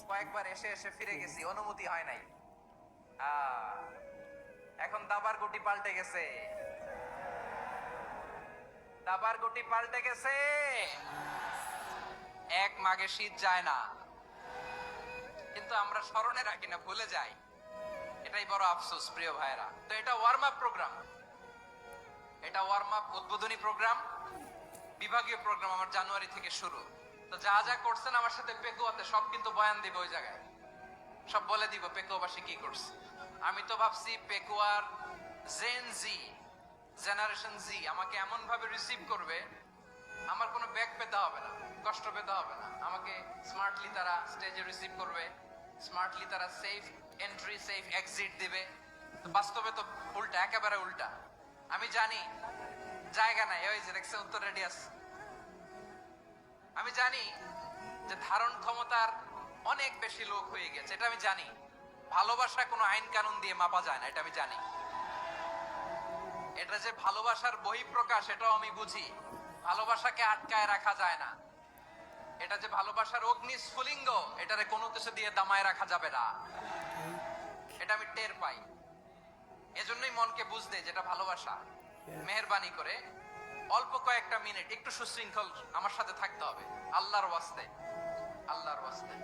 কয়েকবার এসে এসে ফিরে গেছি, অনুমতি হয় নাই। এখন দাবার গুটি পাল্টে গেছে, দাবার গুটি পাল্টে গেছে। এক মাঘে শীত যায় না, কিন্তু আমরা স্মরণে রাখি না, ভুলে যাই। এটাই বড় আফসোস প্রিয় ভাইরা। তো এটা ওয়ার্ম আপ প্রোগ্রাম, এটা ওয়ার্ম আপ উদ্বোধনী প্রোগ্রাম, বিভাগীয় প্রোগ্রাম আমার জানুয়ারি থেকে শুরু। তো যা যা করছেন আমার সাথে পেকুয়াতে সব কিন্তু বয়ান দিব, ওই জায়গায় সব বলে দিব পেকুয়াবাসী কি করছে। আমি তো ভাবছি পেকুয়ার জেন জি, জেনারেশন জি আমাকে এমন ভাবে রিসিভ করবে, আমার কোনো ব্যাক পেতে হবে না, কষ্ট পেতে হবে না। আমাকে স্মার্টলি তারা স্টেজে রিসিভ করবে, স্মার্টলি তারা সেফ এন্ট্রি সেফ এক্সিট দিবে। তো বাস্তবে তো উল্টা, একেবারে উল্টা। আমি জানি জায়গা নাই, ওই যে দেখছে উত্তর রেডি আছে। আমি জানি যে ধারণ ক্ষমতার অনেক বেশি লোক হয়ে গেছে, এটা আমি জানি। ভালোবাসা কোনো আইন কানুন দিয়ে মাপা যায় না, এটা আমি জানি। এটা যে ভালোবাসার বহিঃপ্রকাশ, এটাও আমি বুঝি। ভালোবাসাকে আটকায় রাখা যায় না। এটা যে ভালোবাসার অগ্নি স্ফুলিঙ্গ, এটারে কোনো কিছু দিয়ে দামায় রাখা যাবে না, এটা আমি টের পাই। এজন্যই মনকে বুঝতে যেটা ভালোবাসা, মেহেরবানি করে অল্প কয়েকটা মিনিট একটু সুশৃঙ্খল আমার সাথে থাকতে হবে, আল্লাহর ওয়াস্তে, আল্লাহর ওয়াস্তে।